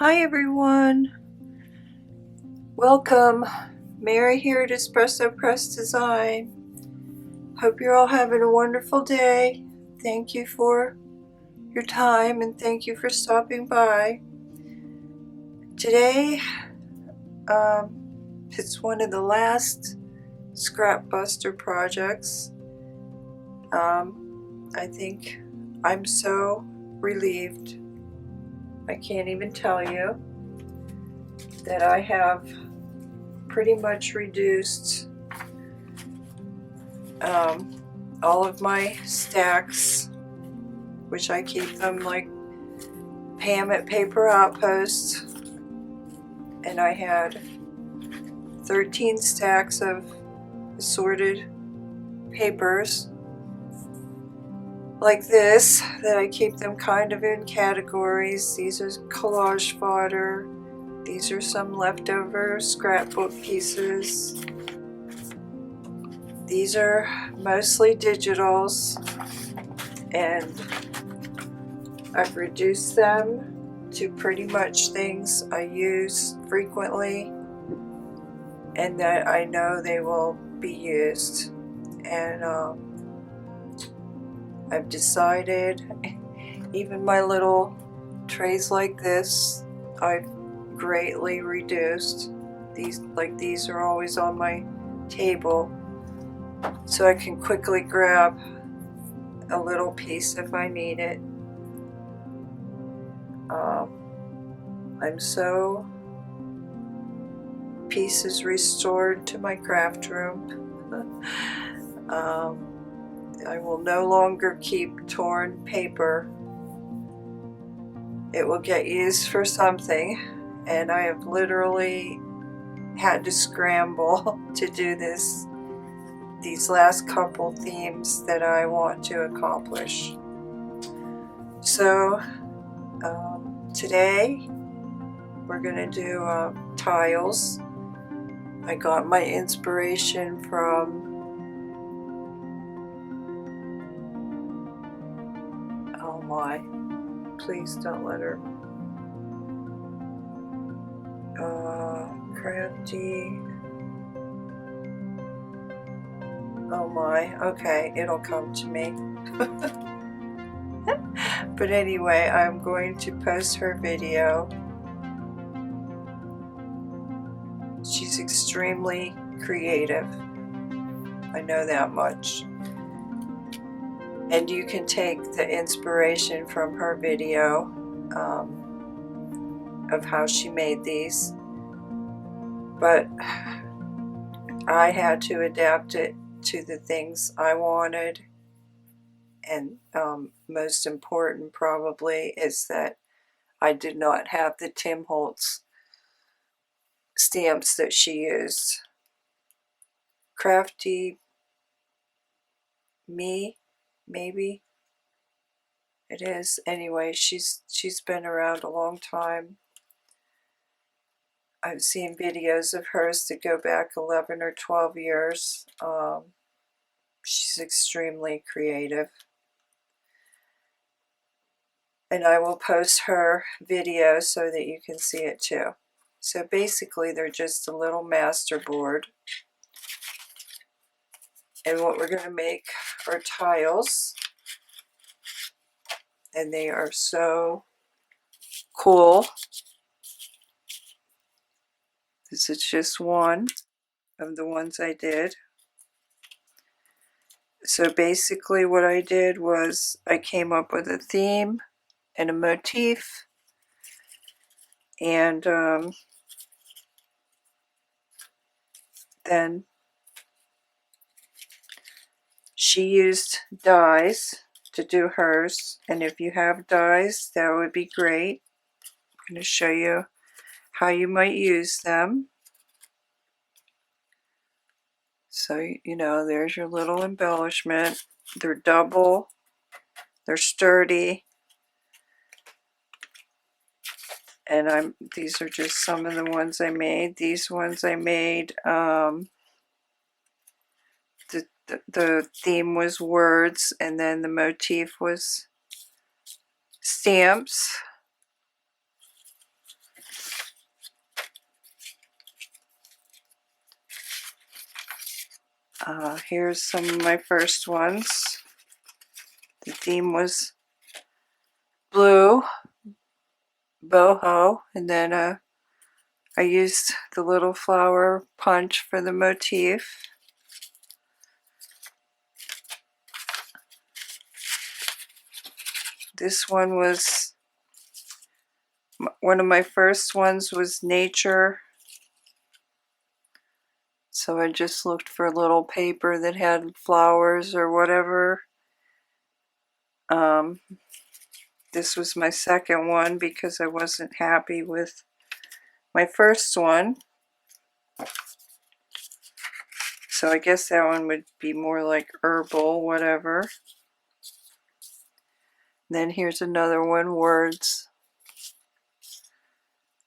Hi everyone, welcome. Mary here at Espresso Press Design. Hope you're all having a wonderful day. Thank you for your time and thank you for stopping by. Today, it's one of the last Scrap Buster projects. I think I'm so relieved. I can't even tell you that I have pretty much reduced all of my stacks, which I keep them like Pam at Paper Outpost, and I had 13 stacks of assorted papers like this that I keep them kind of in categories. These are collage fodder, these are some leftover scrapbook pieces, these are mostly digitals, and I've reduced them to pretty much things I use frequently and that I know they will be used. And I've decided, even my little trays like this, I've greatly reduced. These are always on my table, so I can quickly grab a little piece if I need it. I'm so pieces restored to my craft room. I will no longer keep torn paper. It will get used for something, and I have literally had to scramble to do these last couple themes that I want to accomplish. So today we're going to do tiles. I got my inspiration from, oh my, please don't let her, crafty, oh my, okay, it'll come to me. But anyway, I'm going to post her video. She's extremely creative, I know that much. And you can take the inspiration from her video of how she made these, but I had to adapt it to the things I wanted. And most important probably is that I did not have the Tim Holtz stamps that she used. Crafty Me, maybe it is. Anyway, she's been around a long time. I've seen videos of hers that go back 11 or 12 years. She's extremely creative. And I will post her video so that you can see it too. So basically they're just a little masterboard. And what we're going to make are tiles. And they are so cool. This is just one of the ones I did. So basically what I did was I came up with a theme and a motif, and then she used dies to do hers, and if you have dies, that would be great. I'm going to show you how you might use them. So, you know, there's your little embellishment. They're double, they're sturdy, and these are just some of the ones I made. These ones I made, the theme was words, and then the motif was stamps. Here's some of my first ones. The theme was blue, boho, and then I used the little flower punch for the motif. This one was, one of my first ones was nature. So I just looked for a little paper that had flowers or whatever. This was my second one because I wasn't happy with my first one. So I guess that one would be more like herbal, whatever. Then here's another one, words.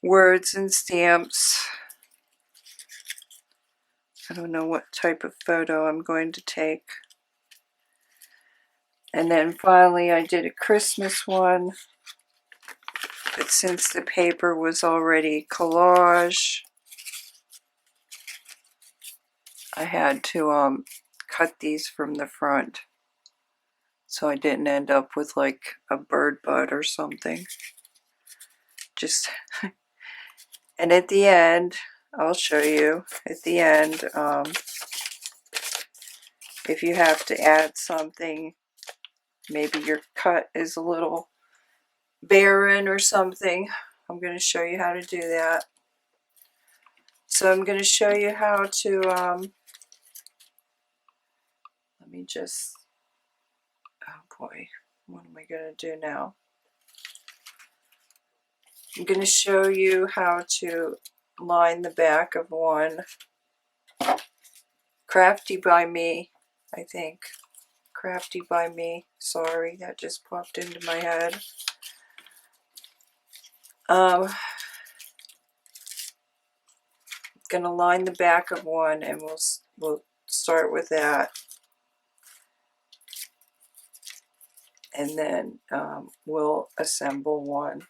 Words and stamps. I don't know what type of photo I'm going to take. And then finally I did a Christmas one. But since the paper was already collage, I had to cut these from the front. So I didn't end up with like a bird butt or something. Just, and at the end, I'll show you, at the end, if you have to add something, maybe your cut is a little barren or something, I'm going to show you how to do that. So I'm going to show you how to, let me just, oh boy, what am I going to do now? I'm going to show you how to line the back of one. Crafty by Me, I think. Crafty by Me. Sorry, that just popped into my head. Gonna line the back of one, and we'll start with that, and then we'll assemble one.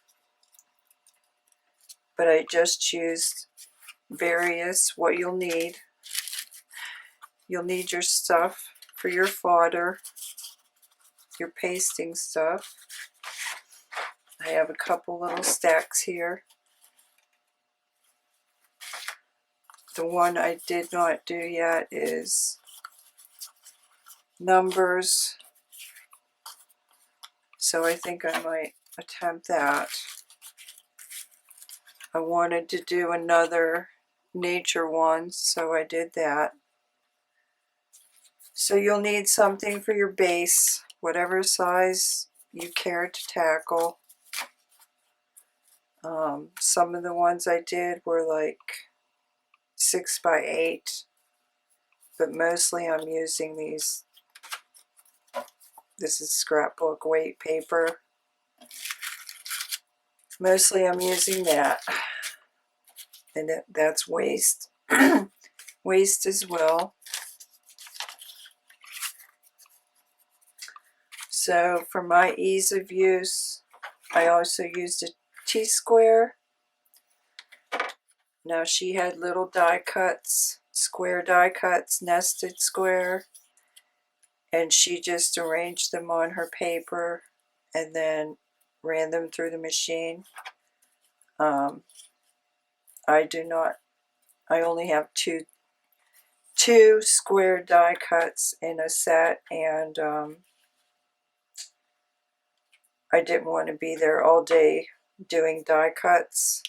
But I just used various, what you'll need. You'll need your stuff for your fodder, your pasting stuff. I have a couple little stacks here. The one I did not do yet is numbers, so I think I might attempt that. I wanted to do another nature one, so I did that. So you'll need something for your base, whatever size you care to tackle. Some of the ones I did were like 6 by 8, but mostly I'm using these. This is scrapbook weight paper. Mostly I'm using that, and that's waste. Waste as well. So for my ease of use, I also used a T-square. Now she had little die cuts, square die cuts, nested square, and she just arranged them on her paper and then ran them through the machine. I only have two square die cuts in a set, and I didn't want to be there all day doing die cuts.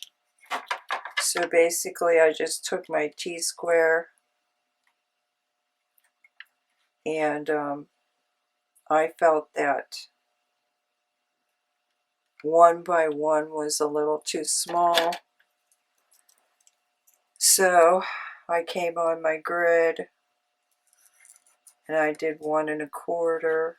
So basically I just took my T-square and I felt that 1 by 1 was a little too small. So I came on my grid and I did 1 1/4.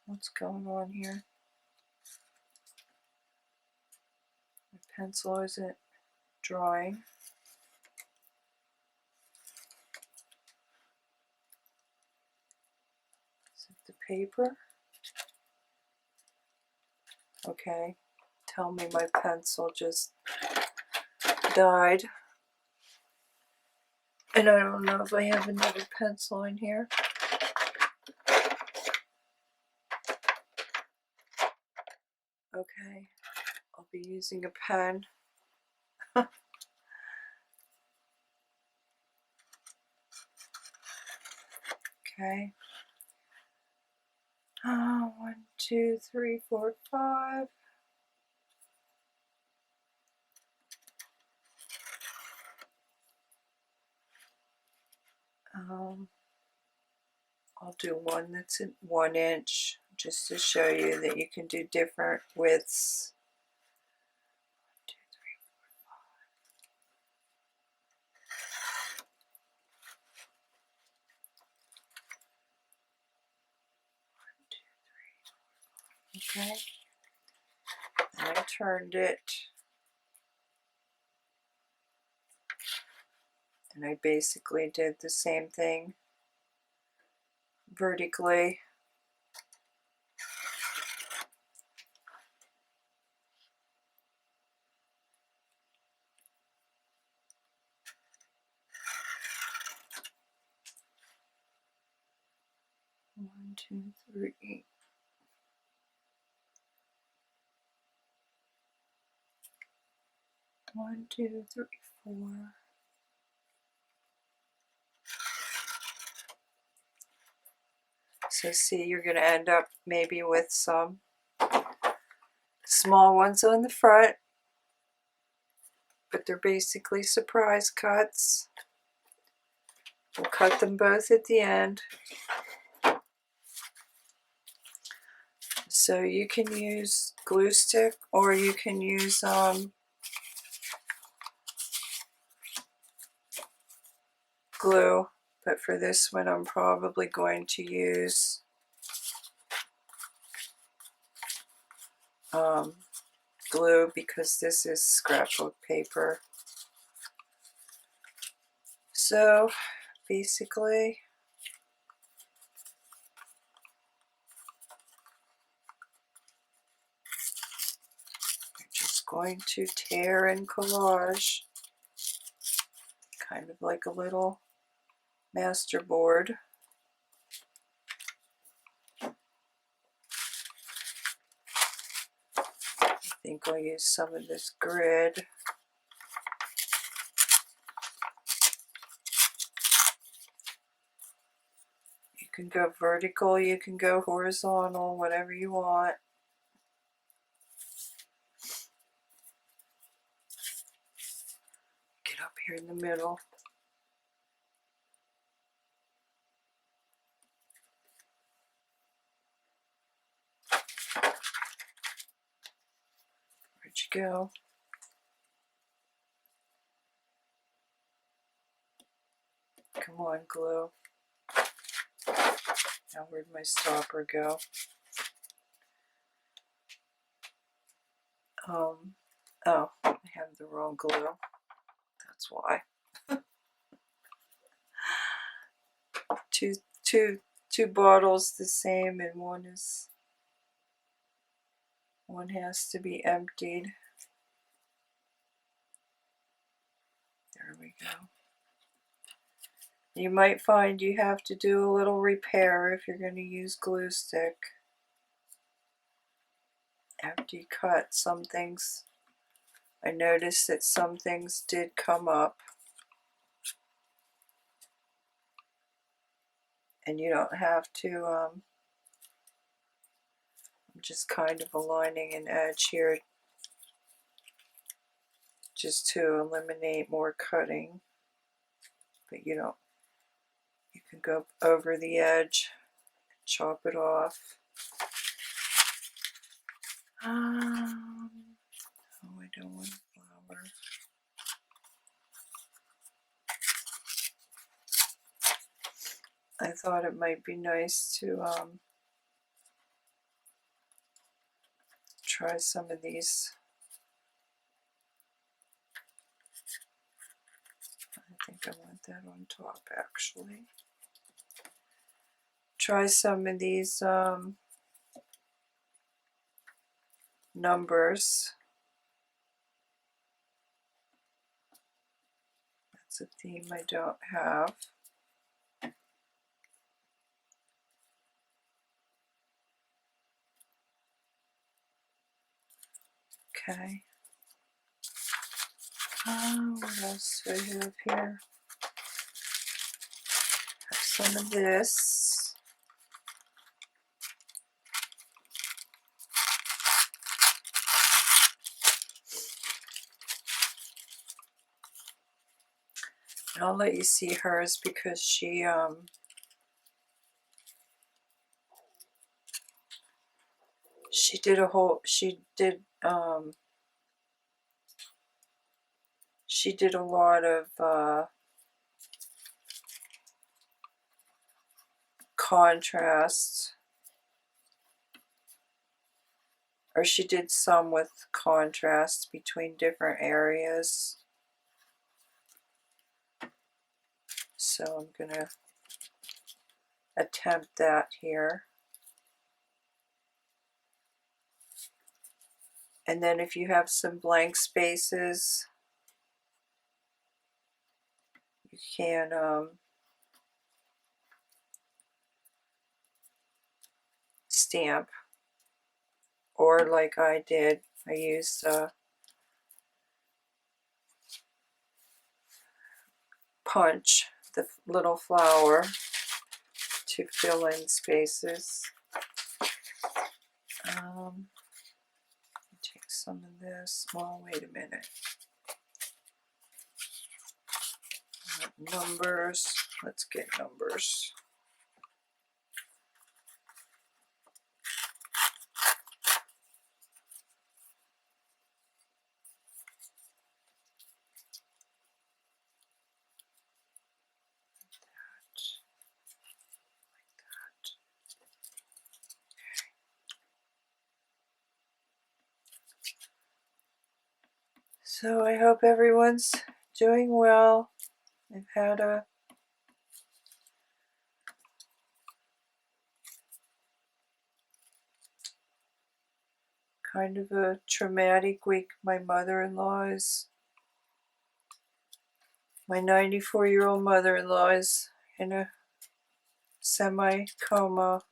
What's going on here? My pencil isn't drawing. Is it the paper? Okay, tell me my pencil just died. And I don't know if I have another pencil in here. Okay, I'll be using a pen. Okay. 1, 2, 3, 4, 5. I'll do one that's at 1 inch just to show you that you can do different widths. 1, 2, 3, 4, 5. 1, 2, 3, 4, 5. Okay. And I turned it. And I basically did the same thing vertically. One, two, three. One, two, three, 4. So see, you're going to end up maybe with some small ones on the front, but they're basically surprise cuts. We'll cut them both at the end. So you can use glue stick or you can use glue, but for this one I'm probably going to use glue because this is scrapbook paper. So basically I'm just going to tear and collage, kind of like a little masterboard. I think I'll use some of this grid. You can go vertical, you can go horizontal, whatever you want. Get up here in the middle. Where'd you go? Come on, glue. Now where'd my stopper go? Oh, I have the wrong glue. That's why. Two bottles the same, and one has to be emptied. There we go. You might find you have to do a little repair if you're going to use glue stick. After you cut some things, I noticed that some things did come up. And you don't have to, I'm just kind of aligning an edge here just to eliminate more cutting. But you can go over the edge, chop it off. Oh, I don't want flour. I thought it might be nice to try some of these. I think I want that on top actually. Try some of these numbers. That's a theme I don't have. Okay. What else do I have here? Have some of this. And I'll let you see hers because she did a whole she did a lot of contrast, or she did some with contrast between different areas. So I'm gonna attempt that here. And then if you have some blank spaces, you can stamp, or like I did, I used punch, the little flower, to fill in spaces. Take some of this. Well, wait a minute. Numbers. Let's get numbers. So I hope everyone's doing well. I've had a kind of a traumatic week. My 94-year-old mother-in-law is in a semi-coma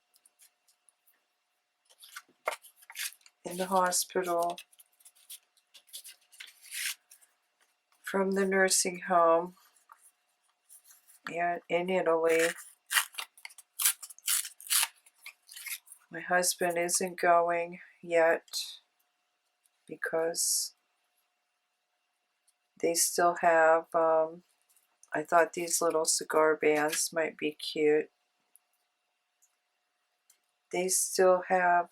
in the hospital from the nursing home in Italy. My husband isn't going yet because they still have, I thought these little cigar bands might be cute. They still have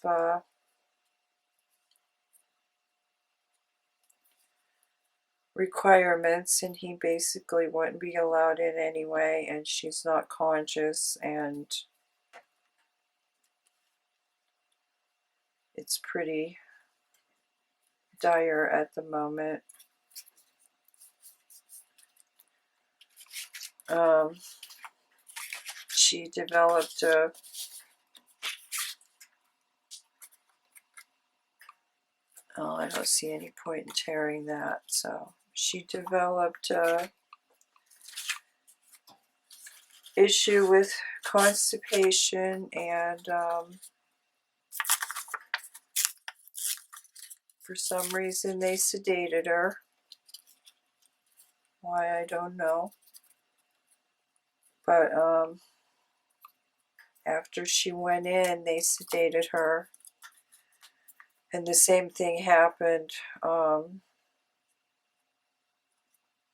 requirements, and he basically wouldn't be allowed in anyway, and she's not conscious, and it's pretty dire at the moment. She developed a I don't see any point in tearing that. So she developed a issue with constipation, and for some reason they sedated her. Why, I don't know. But after she went in, they sedated her. And the same thing happened.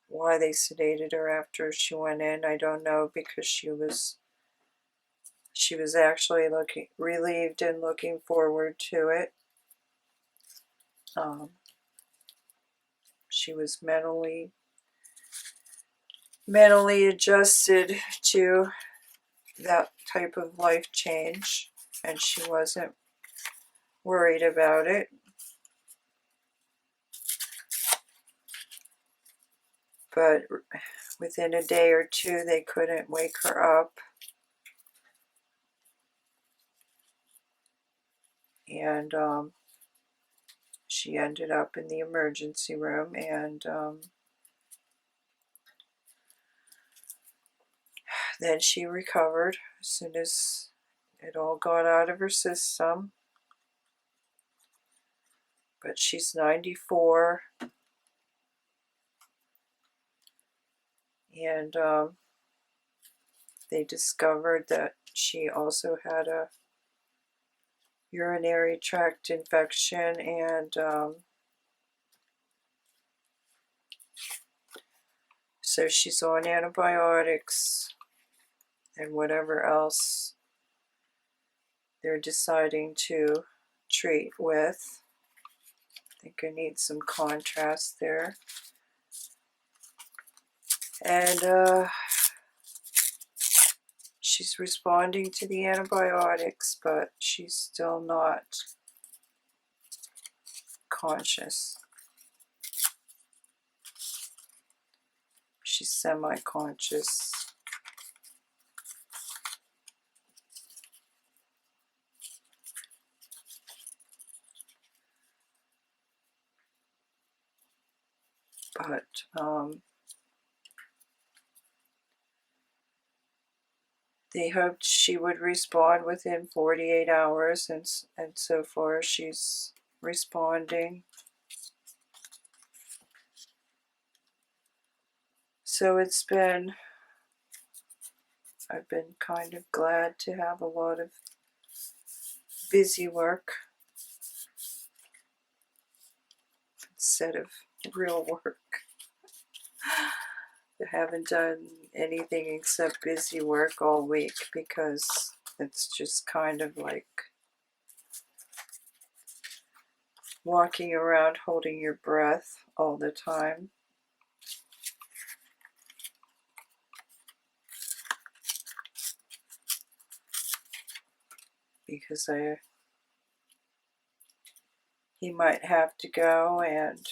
Why they sedated her after she went in, I don't know, because she was actually looking relieved and looking forward to it. She was mentally adjusted to that type of life change, and she wasn't worried about it. But within a day or two, they couldn't wake her up. And she ended up in the emergency room, and then she recovered as soon as it all got out of her system. But she's 94, and they discovered that she also had a urinary tract infection, and so she's on antibiotics and whatever else they're deciding to treat with. I think I need some contrast there. And she's responding to the antibiotics, but she's still not conscious. She's semi-conscious. But they hoped she would respond within 48 hours, and so far she's responding. So I've been kind of glad to have a lot of busy work instead of real work. I haven't done anything except busy work all week because it's just kind of like walking around holding your breath all the time. Because he might have to go, and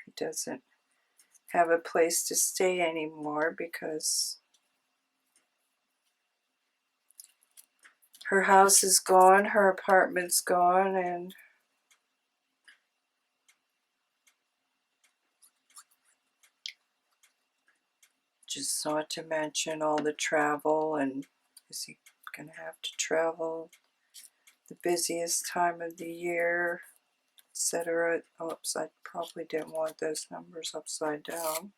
he doesn't have a place to stay anymore because her house is gone, her apartment's gone, and just not to mention all the travel, and is he gonna have to travel the busiest time of the year, etc. Oops, I probably didn't want those numbers upside down.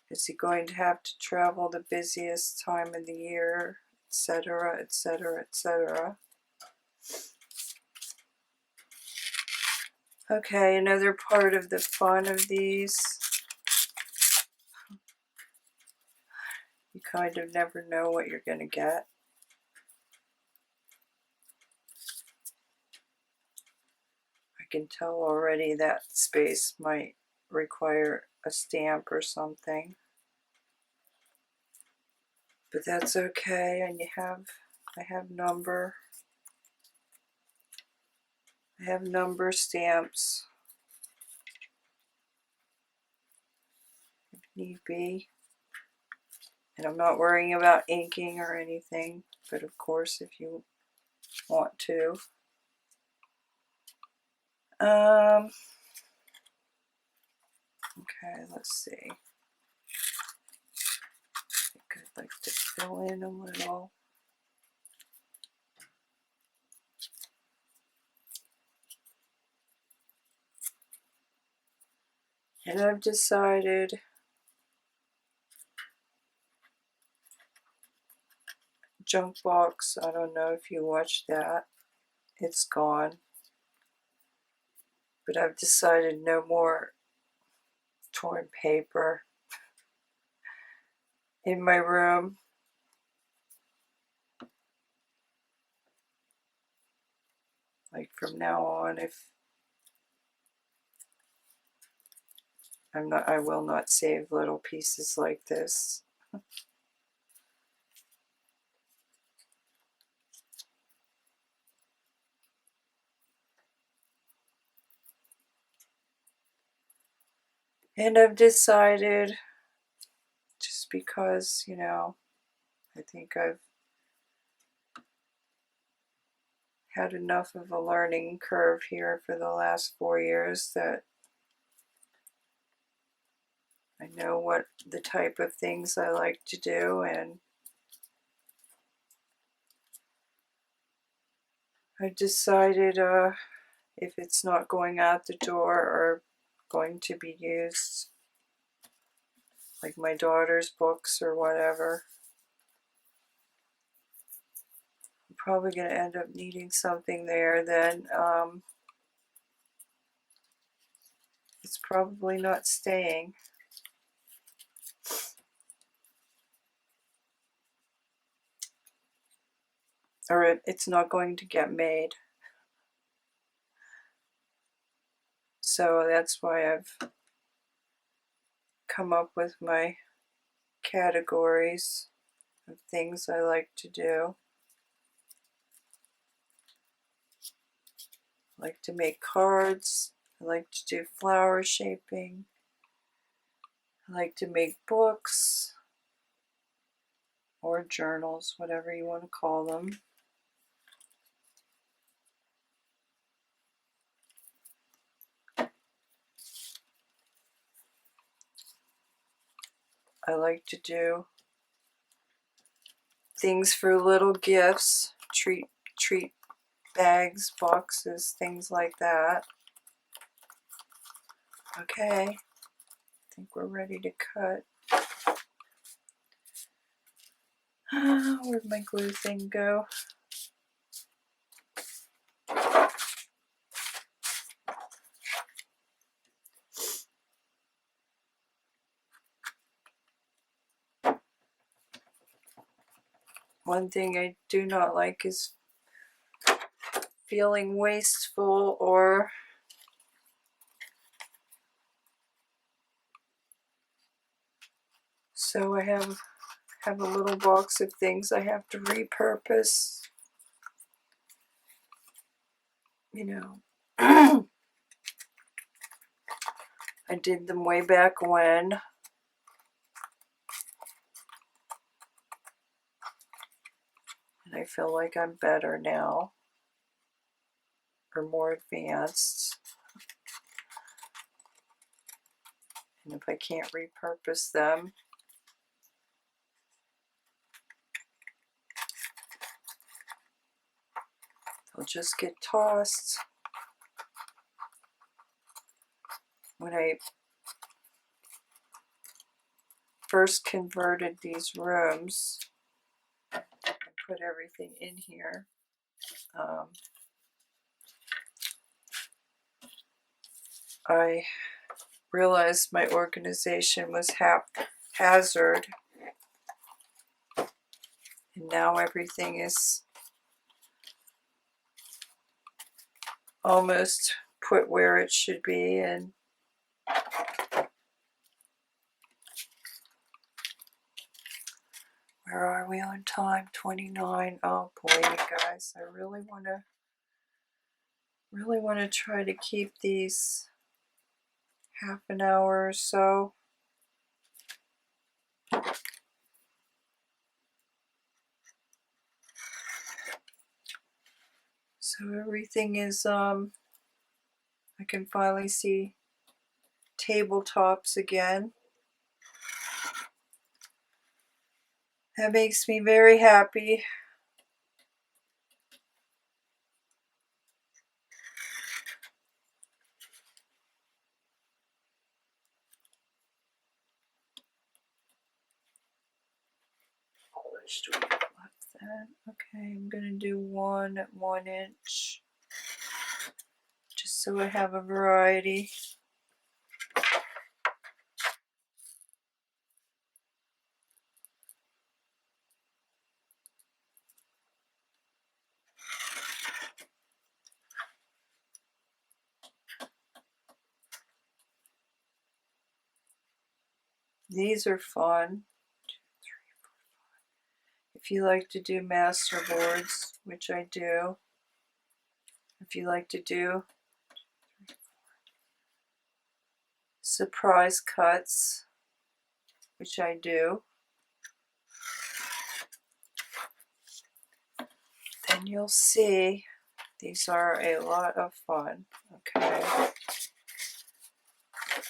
Is he going to have to travel the busiest time of the year, etc., etc., etc.? Okay, another part of the fun of these, you kind of never know what you're going to get. I can tell already that space might require a stamp or something. But that's okay, and I have number stamps if need be. And I'm not worrying about inking or anything, but of course if you want to. Okay, let's see. I think I'd like to fill in a little. And I've decided junk box, I don't know if you watched that, it's gone. But I've decided no more torn paper in my room. Like from now on, I will not save little pieces like this. And I've decided, just because, you know, I think I've had enough of a learning curve here for the last 4 years that I know what the type of things I like to do, and I decided if it's not going out the door or going to be used, like my daughter's books or whatever, I'm probably going to end up needing something there, then it's probably not staying. Or it's not going to get made. So that's why I've come up with my categories of things I like to do. I like to make cards. I like to do flower shaping. I like to make books or journals, whatever you want to call them. I like to do things for little gifts, treat bags, boxes, things like that. Okay, I think we're ready to cut. Where'd my glue thing go? One thing I do not like is feeling wasteful, or so I have a little box of things I have to repurpose. You know, I did them way back when. And I feel like I'm better now, or more advanced. And if I can't repurpose them, they'll just get tossed. When I first converted these rooms and put everything in here, I realized my organization was haphazard, and now everything is almost put where it should be. And where are we on time? 29. Oh boy, you guys, I really want to try to keep these half an hour or so. So everything is, I can finally see tabletops again. That makes me very happy. Okay, I'm going to do one at 1 inch, just so I have a variety. These are fun. If you like to do masterboards, which I do, if you like to do surprise cuts, which I do, And you'll see these are a lot of fun. Okay.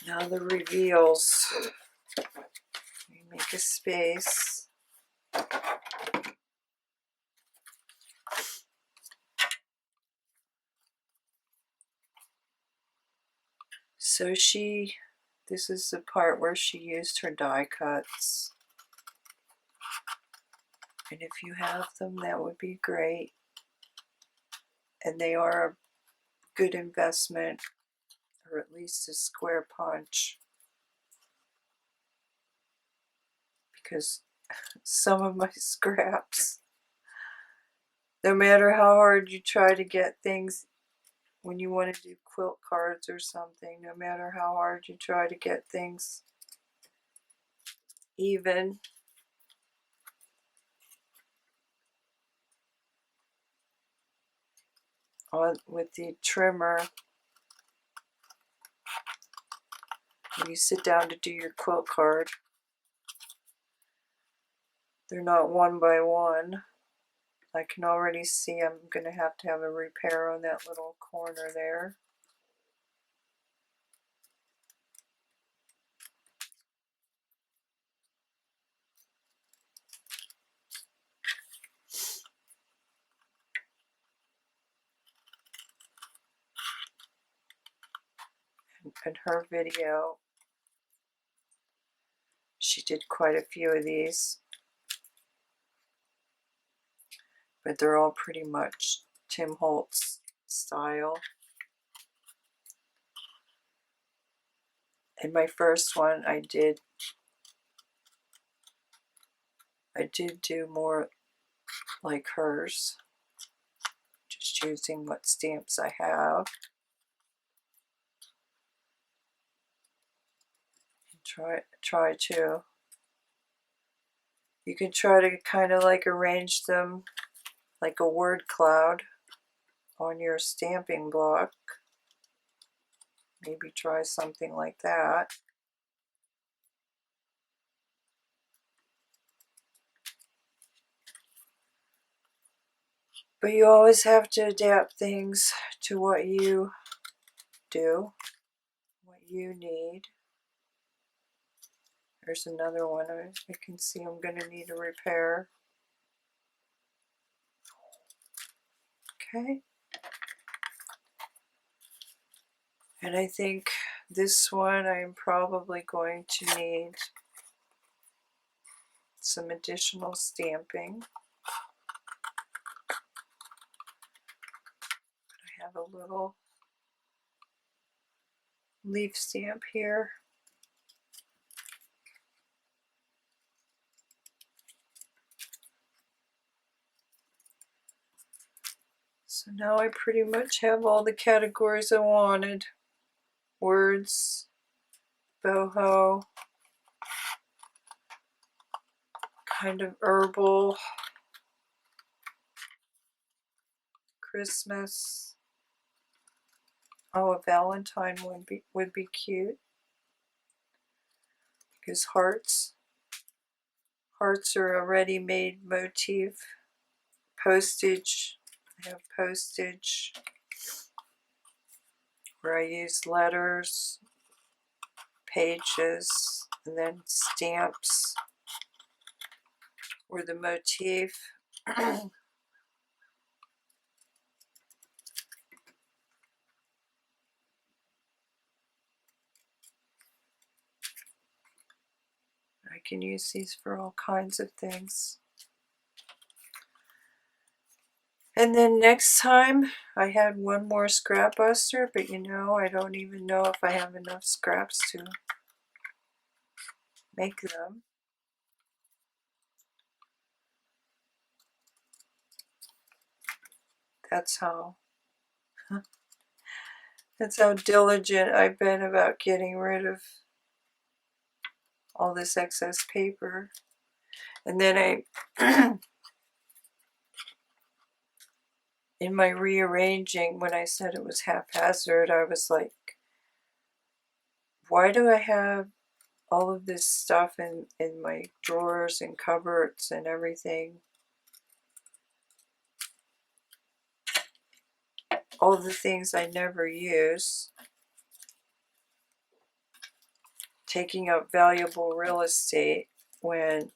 Now the reveals. We make a space. So this is the part where she used her die cuts. And if you have them, that would be great. And they are a good investment, or at least a square punch. Because some of my scraps, no matter how hard you try to get things, when you want to do quilt cards or something, no matter how hard you try to get things even, with the trimmer, when you sit down to do your quilt card, they're not one by one. I can already see I'm going to have a repair on that little corner there. In her video, she did quite a few of these, but they're all pretty much Tim Holtz style. In my first one, I did do more like hers, just using what stamps I have. And try to, you can try to kind of like arrange them like a word cloud on your stamping block. Maybe try something like that. But you always have to adapt things to what you do, what you need. There's another one I can see I'm going to need a repair. Okay. And I think this one I'm probably going to need some additional stamping. I have a little leaf stamp here. So now I pretty much have all the categories I wanted. Words, boho, kind of herbal, Christmas. Oh, a Valentine would be cute, because hearts are a ready-made motif. Postage, I have postage where I use letters, pages, and then stamps or the motif. I can use these for all kinds of things. And then next time, I had one more scrap buster, but I don't even know if I have enough scraps to make them. That's how diligent I've been about getting rid of all this excess paper. And then in my rearranging, when I said it was haphazard, I was like, why do I have all of this stuff in my drawers and cupboards and everything? all the things I never use, taking up valuable real estate when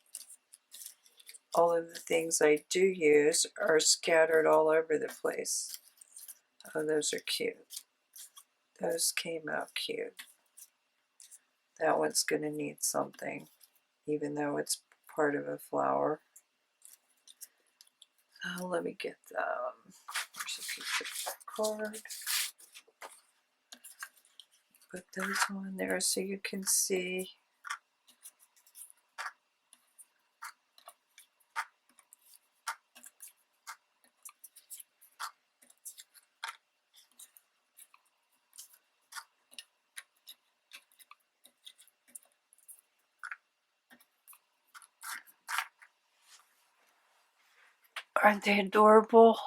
all of the things I do use are scattered all over the place. Oh, those are cute. Those came out cute. That one's going to need something, even though it's part of a flower. Oh, let me get them. There's a piece of card. Put those on there so you can see. Aren't they adorable?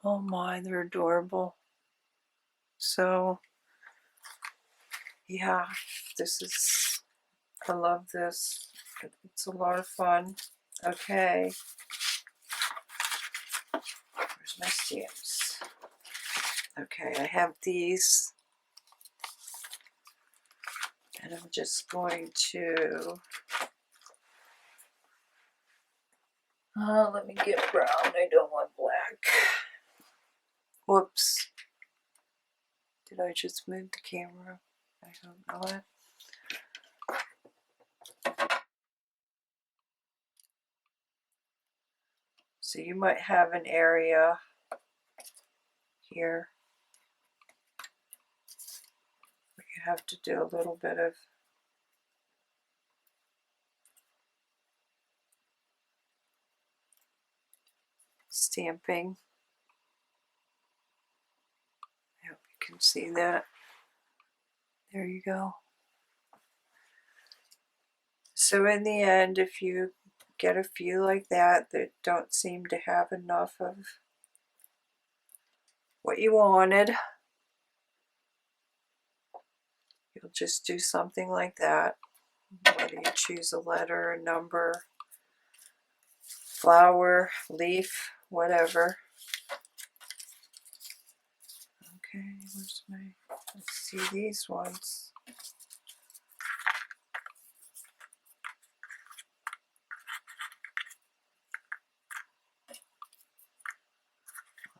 Oh my, they're adorable. So, yeah, I love this. It's a lot of fun. Okay. Where's my stamps? Okay, I have these. And I'm just going to... let me get brown. I don't want black. Whoops. Did I just move the camera? I don't know it. So you might have an area here where you have to do a little bit of stamping. I hope you can see that. There you go. So in the end, if you get a few like that don't seem to have enough of what you wanted, you'll just do something like that. Whether you choose a letter, a number, flower, leaf, whatever. Okay, where's my... Let's see these ones.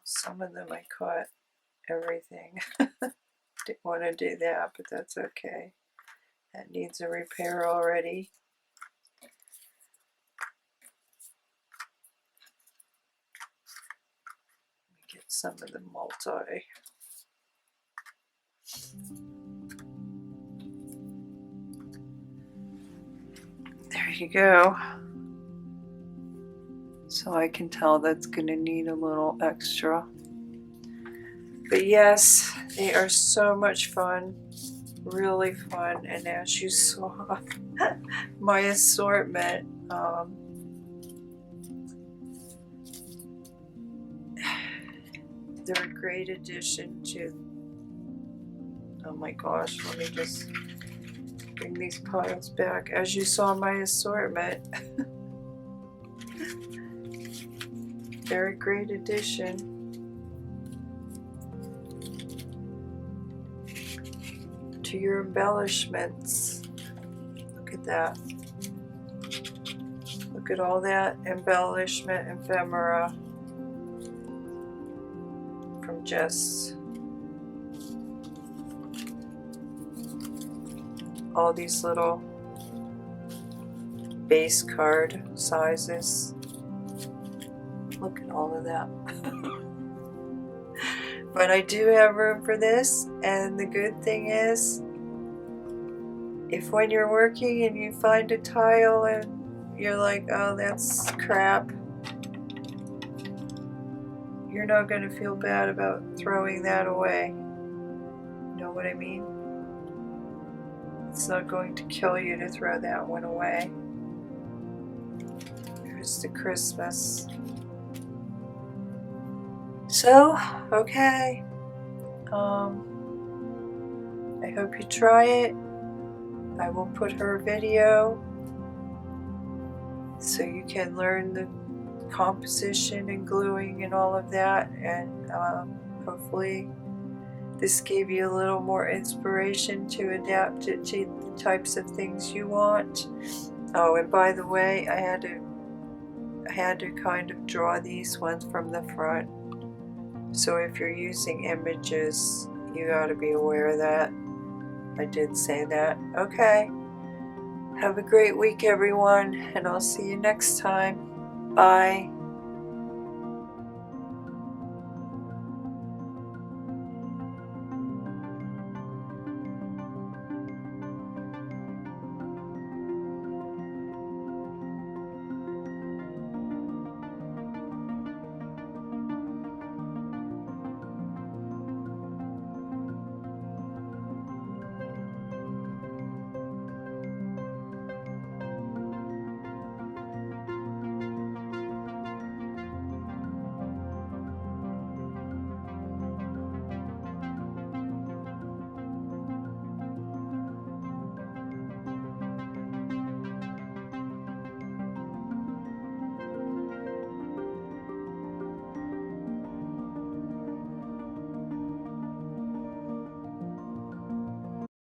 Some of them I caught everything. Didn't want to do that, but that's okay. That needs a repair already. Let me get some of the multi. There you go. So I can tell that's going to need a little extra. But yes, they are so much fun. Really fun. And as you saw, my assortment, they're a great addition to... Oh my gosh, let me just bring these piles back. As you saw, my assortment, they're a great addition to your embellishments. Look at that. Look at all that embellishment ephemera from just all these little base card sizes. Look at all of that. But I do have room for this, and the good thing is, if when you're working and you find a tile and you're like, oh, that's crap, you're not going to feel bad about throwing that away. You know what I mean? It's not going to kill you to throw that one away. Here's the Christmas. So, okay. I hope you try it. I will put her video so you can learn the composition and gluing and all of that, and hopefully this gave you a little more inspiration to adapt it to the types of things you want. Oh, and by the way, I had to kind of draw these ones from the front. So if you're using images, you got to be aware of that. I did say that. Okay. Have a great week, everyone, and I'll see you next time. Bye.